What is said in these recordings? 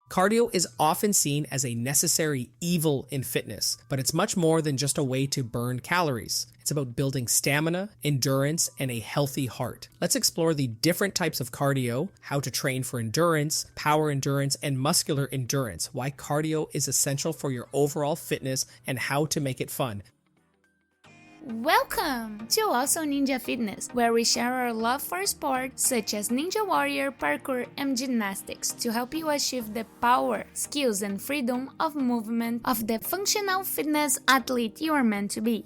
Cardio is often seen as a necessary evil in fitness, but it's much more than just a way to burn calories. It's about building stamina, endurance, and a healthy heart. Let's explore the different types of cardio, how to train for endurance, power endurance, and muscular endurance, why cardio is essential for your overall fitness, and how to make it fun. Welcome to Also Ninja Fitness, where we share our love for sports such as Ninja Warrior, Parkour, and Gymnastics to help you achieve the power, skills, and freedom of movement of the functional fitness athlete you are meant to be.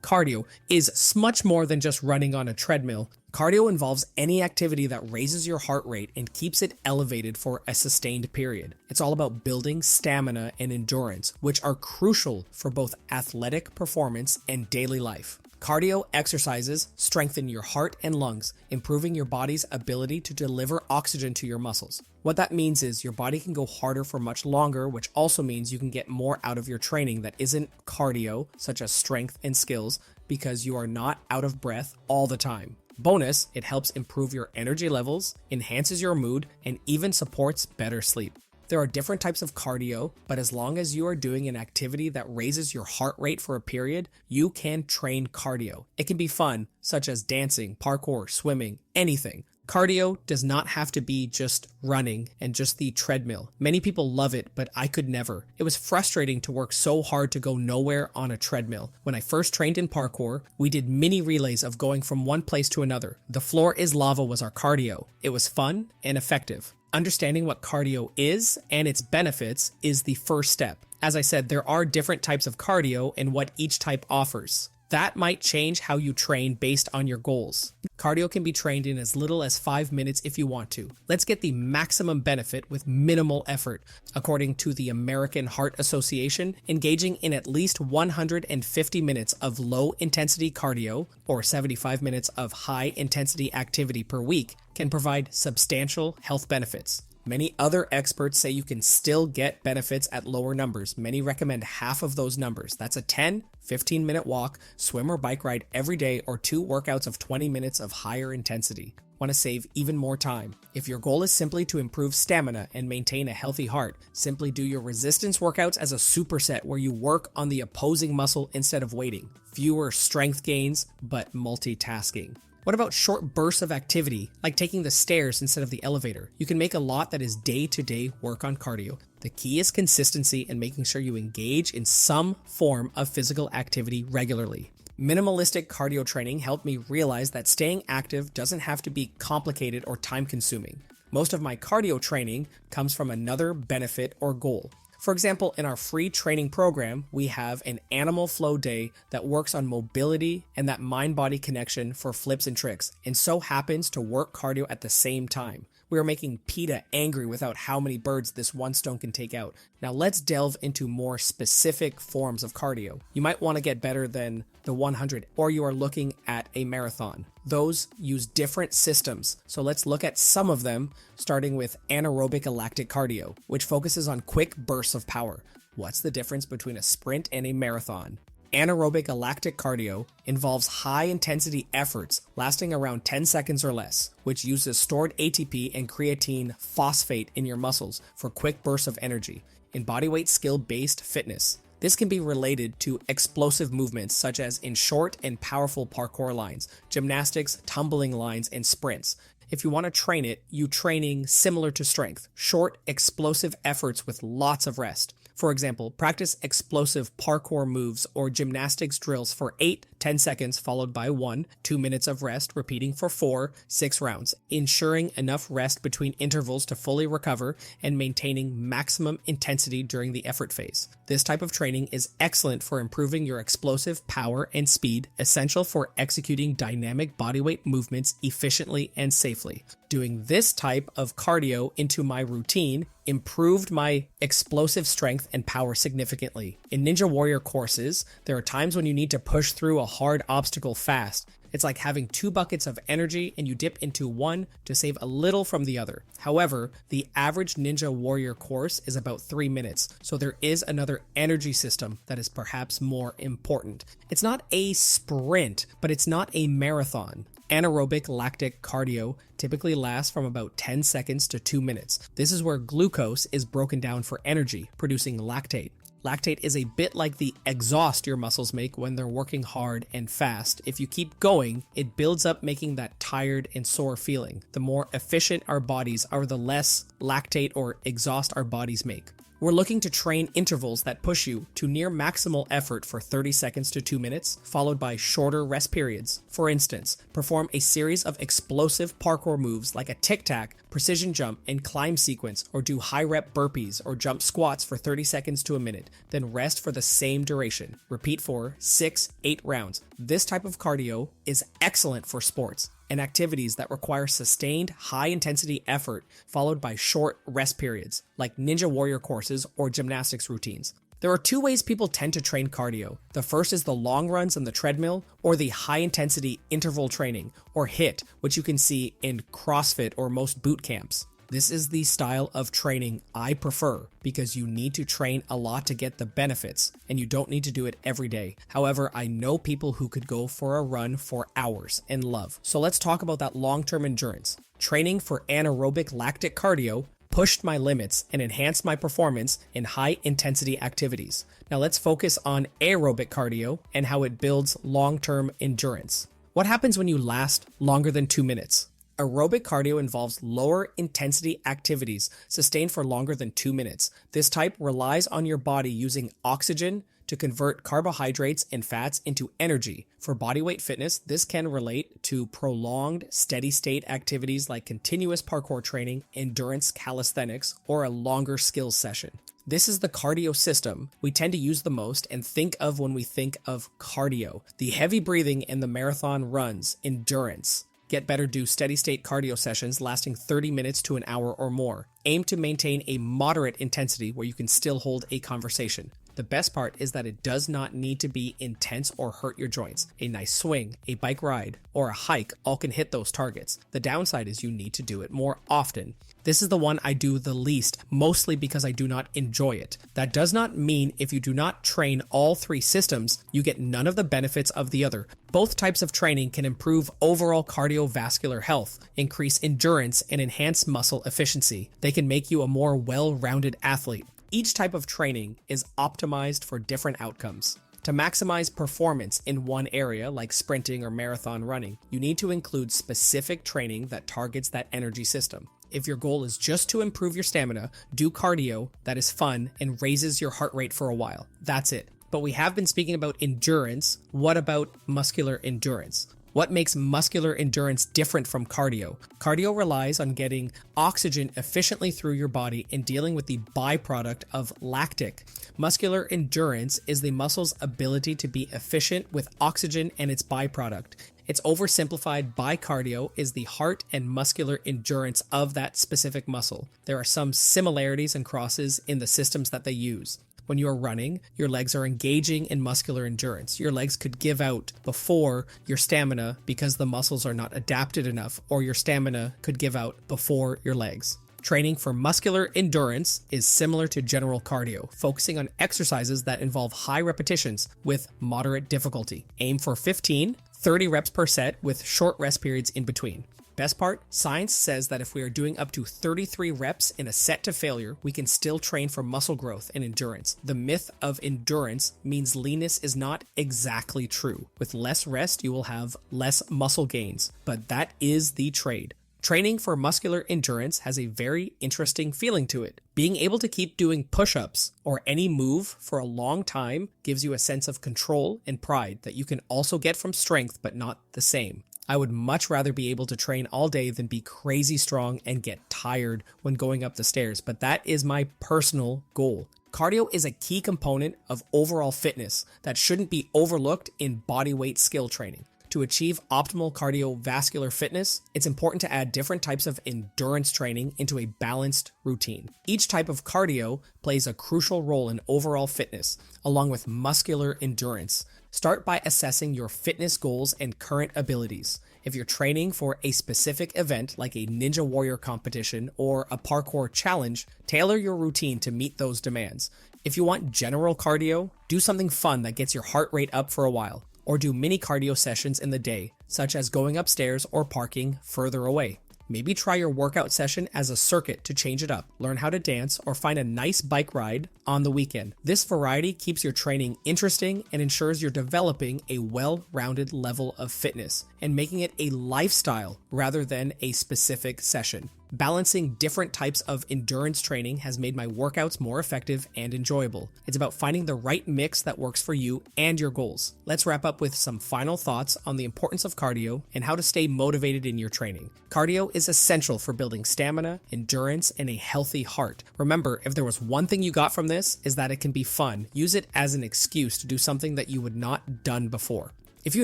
Cardio is much more than just running on a treadmill. Cardio involves any activity that raises your heart rate and keeps it elevated for a sustained period. It's all about building stamina and endurance, which are crucial for both athletic performance and daily life. Cardio exercises strengthen your heart and lungs, improving your body's ability to deliver oxygen to your muscles. What that means is your body can go harder for much longer, which also means you can get more out of your training that isn't cardio, such as strength and skills, because you are not out of breath all the time. Bonus, it helps improve your energy levels, enhances your mood, and even supports better sleep. There are different types of cardio, but as long as you are doing an activity that raises your heart rate for a period, you can train cardio. It can be fun, such as dancing, parkour, swimming, anything. Cardio does not have to be just running and just the treadmill. Many people love it, but I could never. It was frustrating to work so hard to go nowhere on a treadmill. When I first trained in parkour, we did mini relays of going from one place to another. The floor is lava was our cardio. It was fun and effective. Understanding what cardio is and its benefits is the first step. As I said, there are different types of cardio and what each type offers. That might change how you train based on your goals. Cardio can be trained in as little as 5 minutes if you want to. Let's get the maximum benefit with minimal effort. According to the American Heart Association, engaging in at least 150 minutes of low-intensity cardio or 75 minutes of high-intensity activity per week can provide substantial health benefits. Many other experts say you can still get benefits at lower numbers. Many recommend half of those numbers. That's a 10, 15-minute walk, swim or bike ride every day, or 2 workouts of 20 minutes of higher intensity. Want to save even more time? If your goal is simply to improve stamina and maintain a healthy heart, simply do your resistance workouts as a superset where you work on the opposing muscle instead of waiting. Fewer strength gains, but multitasking. What about short bursts of activity, like taking the stairs instead of the elevator? You can make a lot that is day-to-day work on cardio. The key is consistency and making sure you engage in some form of physical activity regularly. Minimalistic cardio training helped me realize that staying active doesn't have to be complicated or time-consuming. Most of my cardio training comes from another benefit or goal. For example, in our free training program, we have an animal flow day that works on mobility and that mind-body connection for flips and tricks, and so happens to work cardio at the same time. We are making PETA angry without how many birds this one stone can take out. Now let's delve into more specific forms of cardio. You might want to get better than the 100, or you are looking at a marathon. Those use different systems, so let's look at some of them, starting with anaerobic lactic cardio, which focuses on quick bursts of power. What's the difference between a sprint and a marathon? Anaerobic lactic cardio involves high-intensity efforts lasting around 10 seconds or less, which uses stored ATP and creatine phosphate in your muscles for quick bursts of energy. In bodyweight skill-based fitness, this can be related to explosive movements such as in short and powerful parkour lines, gymnastics, tumbling lines, and sprints. If you want to train it, you training similar to strength, short, explosive efforts with lots of rest. For example, practice explosive parkour moves or gymnastics drills for 8-10 seconds followed by 1-2 minutes of rest, repeating for 4-6 rounds, ensuring enough rest between intervals to fully recover and maintaining maximum intensity during the effort phase. This type of training is excellent for improving your explosive power and speed, essential for executing dynamic bodyweight movements efficiently and safely. Doing this type of cardio into my routine improved my explosive strength and power significantly. In Ninja Warrior courses, there are times when you need to push through a hard obstacle fast. It's like having 2 buckets of energy and you dip into one to save a little from the other. However, the average Ninja Warrior course is about 3 minutes, so there is another energy system that is perhaps more important. It's not a sprint, but it's not a marathon. Anaerobic lactic cardio typically lasts from about 10 seconds to 2 minutes. This is where glucose is broken down for energy, producing lactate. Lactate is a bit like the exhaust your muscles make when they're working hard and fast. If you keep going, it builds up, making that tired and sore feeling. The more efficient our bodies are, the less lactate or exhaust our bodies make. We're looking to train intervals that push you to near maximal effort for 30 seconds to 2 minutes, followed by shorter rest periods. For instance, perform a series of explosive parkour moves like a tic-tac, precision jump, and climb sequence, or do high-rep burpees or jump squats for 30 seconds to a minute, then rest for the same duration. Repeat for 6-8 rounds. This type of cardio is excellent for sports and activities that require sustained high-intensity effort followed by short rest periods, like ninja warrior courses or gymnastics routines. There are two ways people tend to train cardio. The first is the long runs on the treadmill, or the high-intensity interval training, or HIIT, which you can see in CrossFit or most boot camps. This is the style of training I prefer because you need to train a lot to get the benefits, and you don't need to do it every day. However, I know people who could go for a run for hours and love. So let's talk about that long-term endurance. Training for anaerobic lactic cardio pushed my limits and enhanced my performance in high-intensity activities. Now let's focus on aerobic cardio and how it builds long-term endurance. What happens when you last longer than 2 minutes? Aerobic cardio involves lower intensity activities sustained for longer than 2 minutes. This type relies on your body using oxygen to convert carbohydrates and fats into energy. For bodyweight fitness, this can relate to prolonged, steady-state activities like continuous parkour training, endurance calisthenics, or a longer skills session. This is the cardio system we tend to use the most and think of when we think of cardio. The heavy breathing and the marathon runs, endurance. Get better, do steady-state cardio sessions lasting 30 minutes to an hour or more. Aim to maintain a moderate intensity where you can still hold a conversation. The best part is that it does not need to be intense or hurt your joints. A nice swing, a bike ride, or a hike all can hit those targets. The downside is you need to do it more often. This is the one I do the least, mostly because I do not enjoy it. That does not mean if you do not train all three systems, you get none of the benefits of the other. Both types of training can improve overall cardiovascular health, increase endurance, and enhance muscle efficiency. They can make you a more well-rounded athlete. Each type of training is optimized for different outcomes. To maximize performance in one area, like sprinting or marathon running, you need to include specific training that targets that energy system. If your goal is just to improve your stamina, do cardio that is fun and raises your heart rate for a while. That's it. But we have been speaking about endurance. What about muscular endurance? What makes muscular endurance different from cardio? Cardio relies on getting oxygen efficiently through your body and dealing with the byproduct of lactic. Muscular endurance is the muscle's ability to be efficient with oxygen and its byproduct. It's oversimplified by cardio is the heart and muscular endurance of that specific muscle. There are some similarities and crosses in the systems that they use. When you're running, your legs are engaging in muscular endurance. Your legs could give out before your stamina because the muscles are not adapted enough, or your stamina could give out before your legs. Training for muscular endurance is similar to general cardio, focusing on exercises that involve high repetitions with moderate difficulty. Aim for 15-30 reps per set with short rest periods in between. Best part, science says that if we are doing up to 33 reps in a set to failure, we can still train for muscle growth and endurance. The myth of endurance means leanness is not exactly true. With less rest, you will have less muscle gains, but that is the trade. Training for muscular endurance has a very interesting feeling to it. Being able to keep doing push-ups or any move for a long time gives you a sense of control and pride that you can also get from strength, but not the same. I would much rather be able to train all day than be crazy strong and get tired when going up the stairs, but that is my personal goal. Cardio is a key component of overall fitness that shouldn't be overlooked in bodyweight skill training. To achieve optimal cardiovascular fitness, it's important to add different types of endurance training into a balanced routine. Each type of cardio plays a crucial role in overall fitness, along with muscular endurance. Start by assessing your fitness goals and current abilities. If you're training for a specific event like a Ninja Warrior competition or a parkour challenge, tailor your routine to meet those demands. If you want general cardio, do something fun that gets your heart rate up for a while. or do mini cardio sessions in the day, such as going upstairs or parking further away. Maybe try your workout session as a circuit to change it up, learn how to dance, or find a nice bike ride on the weekend. This variety keeps your training interesting and ensures you're developing a well-rounded level of fitness and making it a lifestyle rather than a specific session. Balancing different types of endurance training has made my workouts more effective and enjoyable. It's about finding the right mix that works for you and your goals. Let's wrap up with some final thoughts on the importance of cardio and how to stay motivated in your training. Cardio is essential for building stamina, endurance, and a healthy heart. Remember, if there was one thing you got from this, is that it can be fun. Use it as an excuse to do something that you would not done before. If you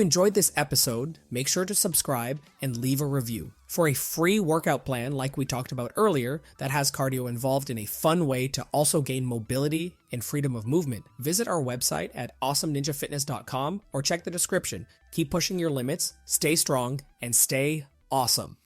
enjoyed this episode, make sure to subscribe and leave a review. For a free workout plan like we talked about earlier that has cardio involved in a fun way to also gain mobility and freedom of movement, visit our website at awesomeninjafitness.com or check the description. Keep pushing your limits, stay strong, and stay awesome.